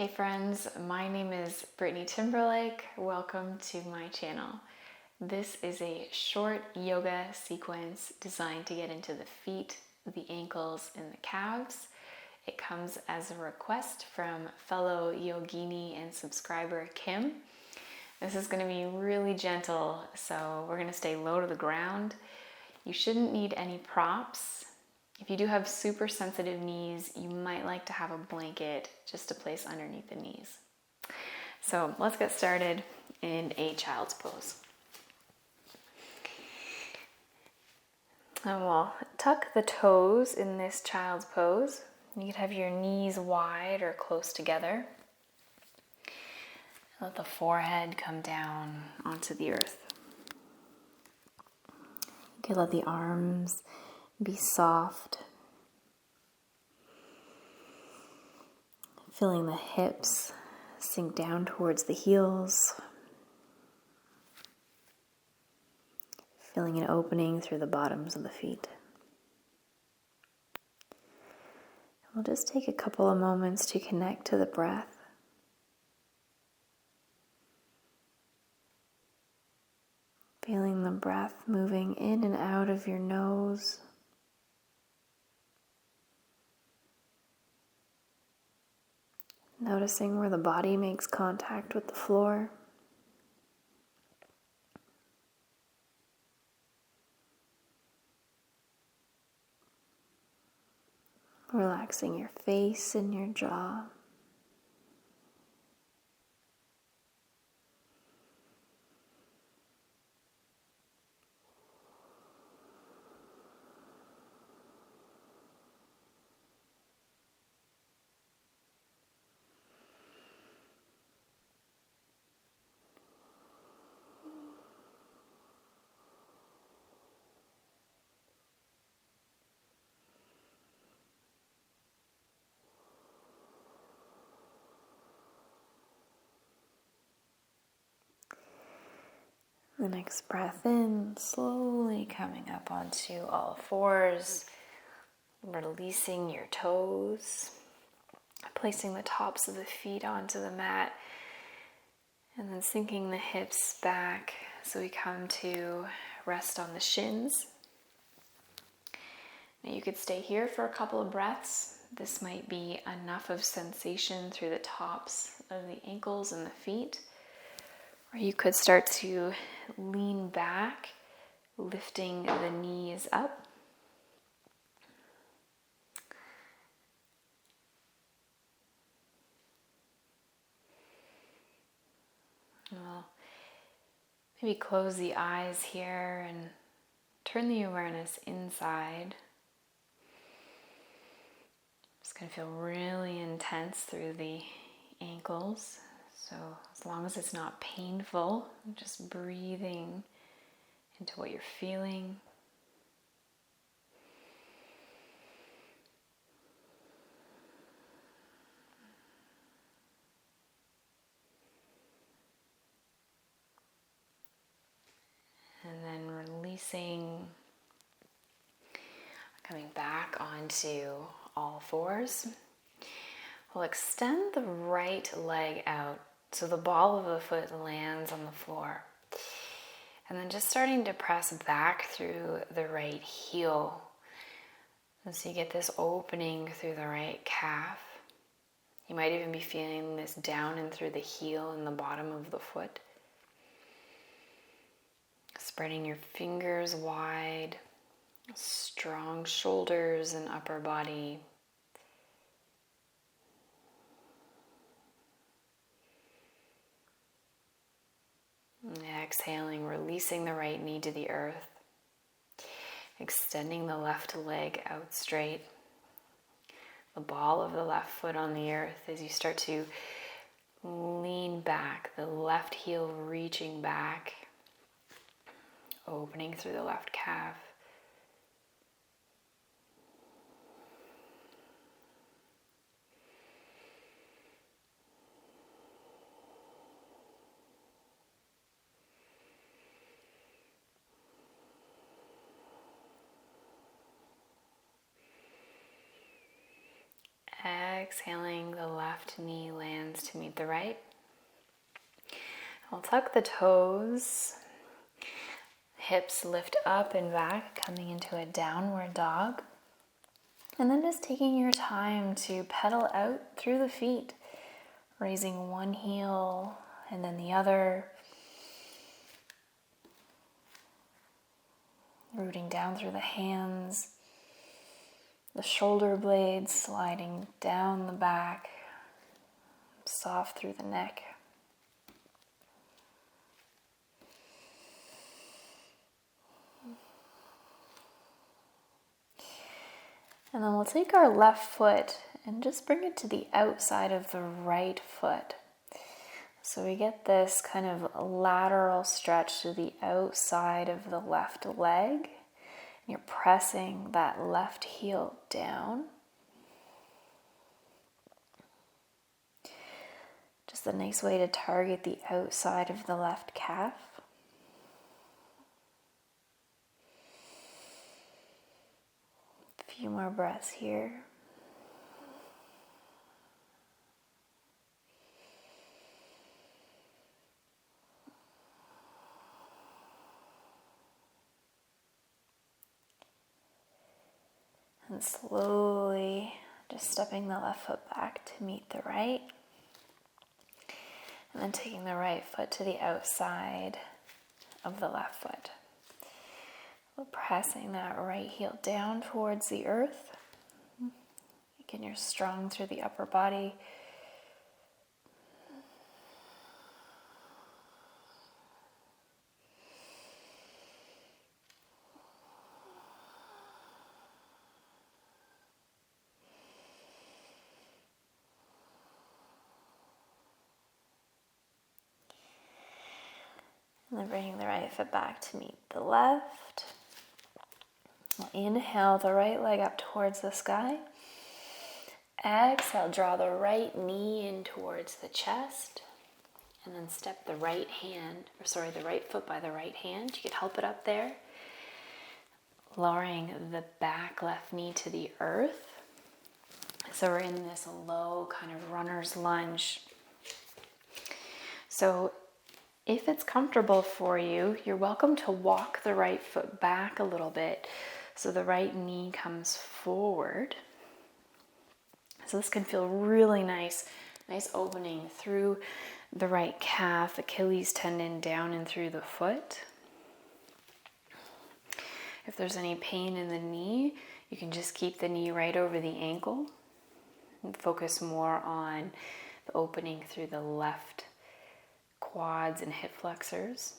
Hey friends, my name is Brittany Timberlake. Welcome to my channel. This is a short yoga sequence designed to get into the feet, the ankles, and the calves. It comes as a request from fellow yogini and subscriber Kim. This is going to be really gentle, so we're going to stay low to the ground. You shouldn't need any props. If you do have super sensitive knees, you might like to have a blanket just to place underneath the knees. So let's get started in a child's pose. And we'll tuck the toes in this child's pose. You could have your knees wide or close together. Let the forehead come down onto the earth. You could let the arms be soft. Feeling the hips sink down towards the heels. Feeling an opening through the bottoms of the feet. We'll just take a couple of moments to connect to the breath. Feeling the breath moving in and out of your nose. Noticing where the body makes contact with the floor. Relaxing your face and your jaw. The next breath in, slowly coming up onto all fours, releasing your toes, placing the tops of the feet onto the mat, and then sinking the hips back so we come to rest on the shins. Now you could stay here for a couple of breaths. This might be enough of sensation through the tops of the ankles and the feet. Or you could start to lean back, lifting the knees up. We'll maybe close the eyes here and turn the awareness inside. It's going to feel really intense through the ankles. So as long as it's not painful, just breathing into what you're feeling. And then releasing, coming back onto all fours. We'll extend the right leg out so the ball of the foot lands on the floor. And then just starting to press back through the right heel. And so you get this opening through the right calf. You might even be feeling this down and through the heel and the bottom of the foot. Spreading your fingers wide, strong shoulders and upper body. Exhaling, releasing the right knee to the earth. Extending the left leg out straight. The ball of the left foot on the earth as you start to lean back, the left heel reaching back, opening through the left calf. exhaling, the left knee lands to meet the right. We'll tuck the toes, hips lift up and back, coming into a downward dog. And then just taking your time to pedal out through the feet, raising one heel and then the other, rooting down through the hands, the shoulder blades sliding down the back, soft through the neck. And then we'll take our left foot and just bring it to the outside of the right foot. So we get this kind of lateral stretch to the outside of the left leg. You're pressing that left heel down. Just a nice way to target the outside of the left calf. A few more breaths here. And slowly just stepping the left foot back to meet the right. And then taking the right foot to the outside of the left foot. We're pressing that right heel down towards the earth. Again, you're strong through the upper body. And then bringing the right foot back to meet the left. We'll inhale the right leg up towards the sky. Exhale, draw the right knee in towards the chest. And then step the right foot by the right hand. You could help it up there. Lowering the back left knee to the earth. So we're in this low kind of runner's lunge. So if it's comfortable for you, you're welcome to walk the right foot back a little bit so the right knee comes forward. So this can feel really nice opening through the right calf, Achilles tendon down and through the foot. If there's any pain in the knee, you can just keep the knee right over the ankle and focus more on the opening through the left quads and hip flexors.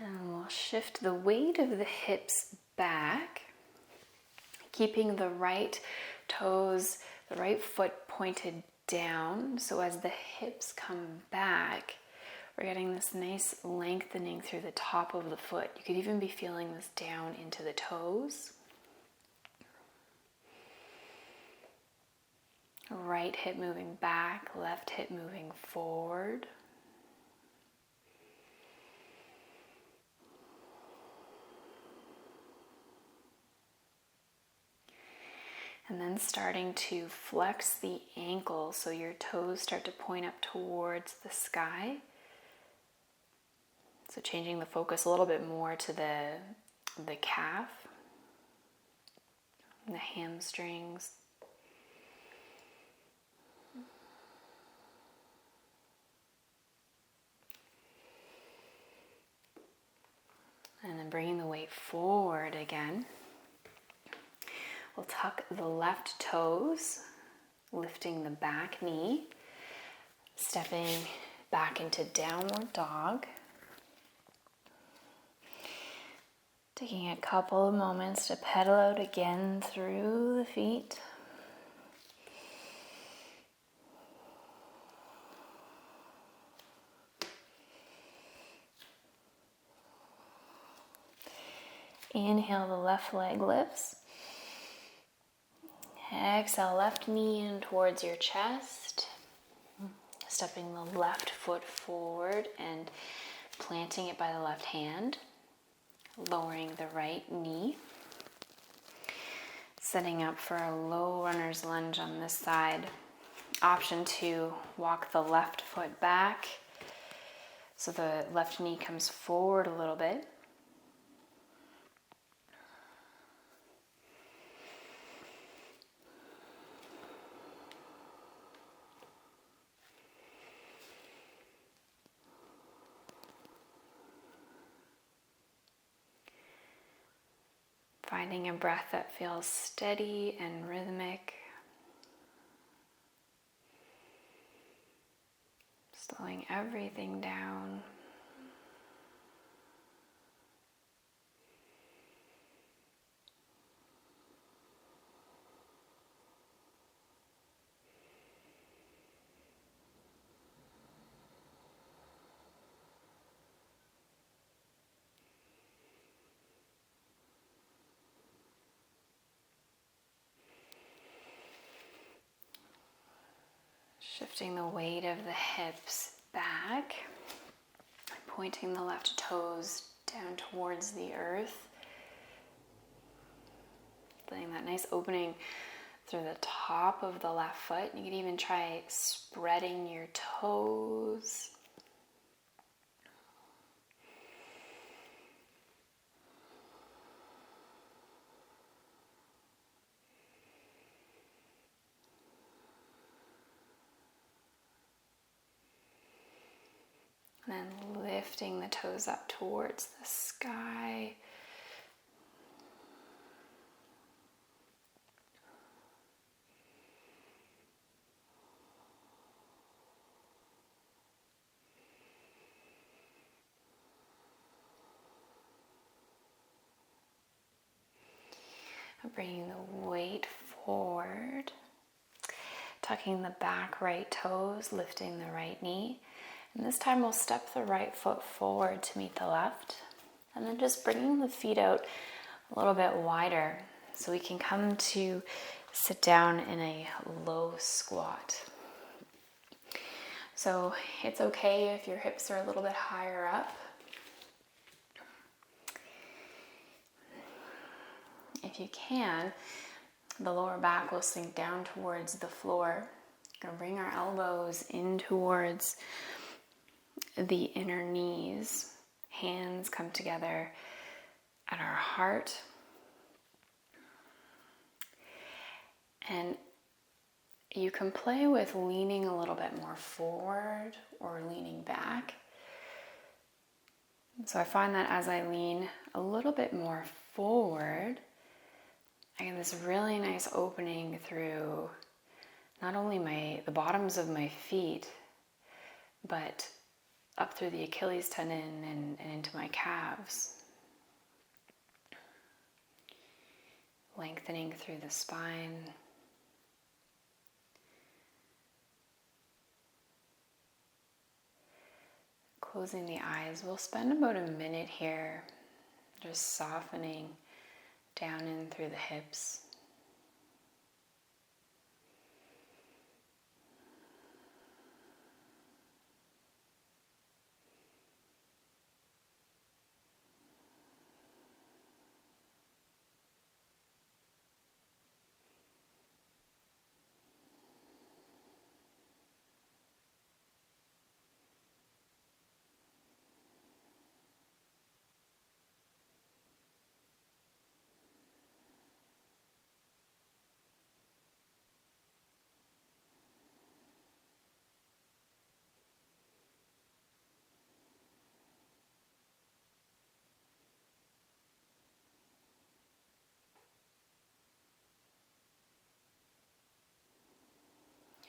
And we'll shift the weight of the hips back, keeping the right toes, the right foot pointed down. So as the hips come back, we're getting this nice lengthening through the top of the foot. You could even be feeling this down into the toes. Right hip moving back, left hip moving forward. And then starting to flex the ankle so your toes start to point up towards the sky. So changing the focus a little bit more to the calf, the hamstrings. And then bringing the weight forward again. We'll tuck the left toes, lifting the back knee, stepping back into downward dog. Taking a couple of moments to pedal out again through the feet. Inhale, the left leg lifts. Exhale, left knee in towards your chest. Stepping the left foot forward and planting it by the left hand. Lowering the right knee. Setting up for a low runner's lunge on this side. Option 2, walk the left foot back. So the left knee comes forward a little bit. Finding a breath that feels steady and rhythmic. Slowing everything down. Shifting the weight of the hips back, pointing the left toes down towards the earth, feeling that nice opening through the top of the left foot. You could even try spreading your toes. And then lifting the toes up towards the sky. Bringing the weight forward. Tucking the back right toes, lifting the right knee. And this time we'll step the right foot forward to meet the left. And then just bringing the feet out a little bit wider so we can come to sit down in a low squat. So it's okay if your hips are a little bit higher up. If you can, the lower back will sink down towards the floor. We're going to bring our elbows in towards the inner knees. Hands come together at our heart. And you can play with leaning a little bit more forward or leaning back. So I find that as I lean a little bit more forward, I get this really nice opening through not only the bottoms of my feet, but up through the Achilles tendon and into my calves. Lengthening through the spine. Closing the eyes. We'll spend about a minute here just softening down in through the hips.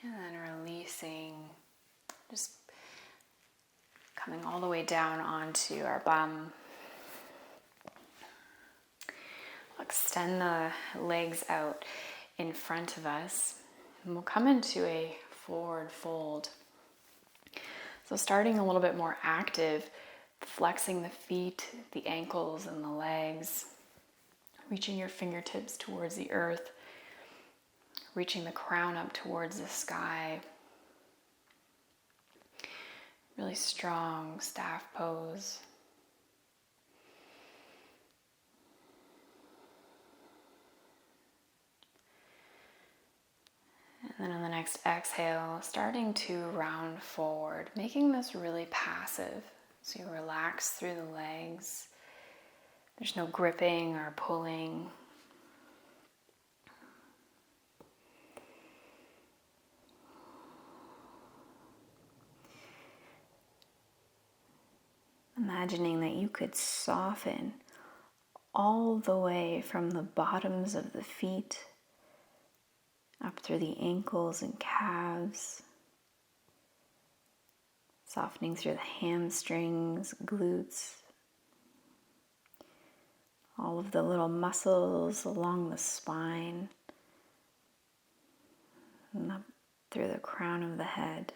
And then releasing, just coming all the way down onto our bum. We'll extend the legs out in front of us, and we'll come into a forward fold. So starting a little bit more active, flexing the feet, the ankles, and the legs. reaching your fingertips towards the earth, reaching the crown up towards the sky. Really strong staff pose. And then on the next exhale, starting to round forward, making this really passive. So you relax through the legs. There's no gripping or pulling. Imagining that you could soften all the way from the bottoms of the feet up through the ankles and calves, softening through the hamstrings, glutes, all of the little muscles along the spine, and up through the crown of the head.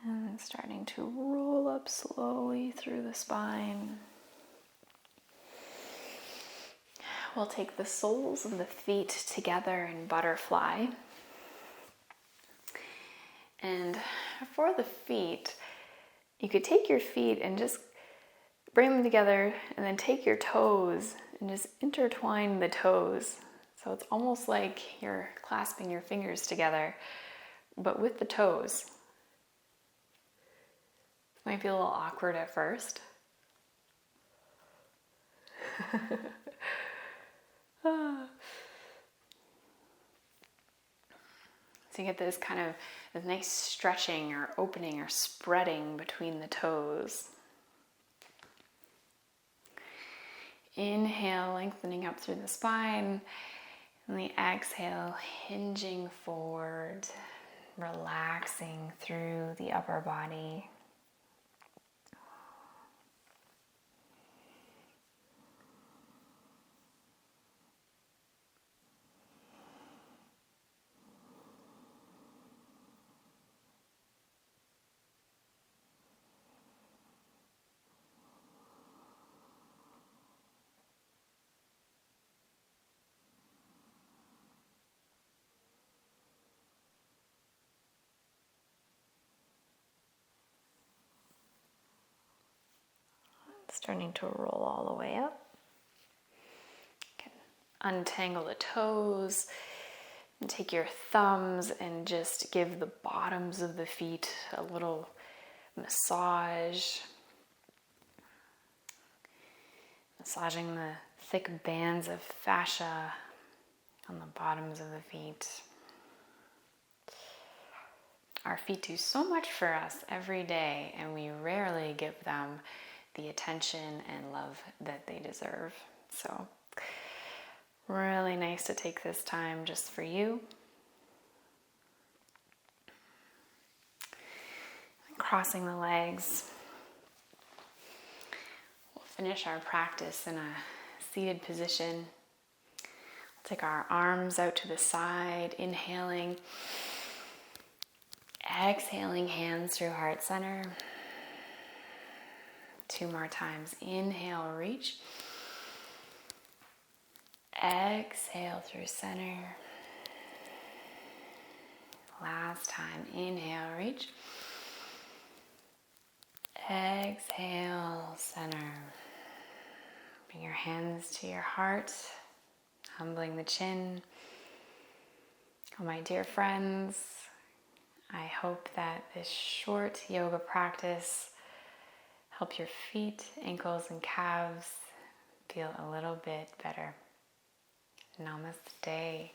And starting to roll up slowly through the spine. We'll take the soles of the feet together in butterfly. And for the feet, you could take your feet and just bring them together and then take your toes and just intertwine the toes. So it's almost like you're clasping your fingers together, but with the toes. Might be a little awkward at first. So you get this kind of this nice stretching or opening or spreading between the toes. Inhale, lengthening up through the spine. And the exhale, hinging forward, relaxing through the upper body. Starting to roll all the way up. You can untangle the toes and take your thumbs and just give the bottoms of the feet a little massage. Massaging the thick bands of fascia on the bottoms of the feet. Our feet do so much for us every day, and we rarely give them the attention and love that they deserve. So, really nice to take this time just for you. Crossing the legs. We'll finish our practice in a seated position. We'll take our arms out to the side, inhaling. Exhaling, hands through heart center. 2 more times. Inhale, reach. Exhale through center. Last time. Inhale, reach. Exhale, center. Bring your hands to your heart, humbling the chin. Oh, my dear friends, I hope that this short yoga practice help your feet, ankles, and calves feel a little bit better. Namaste.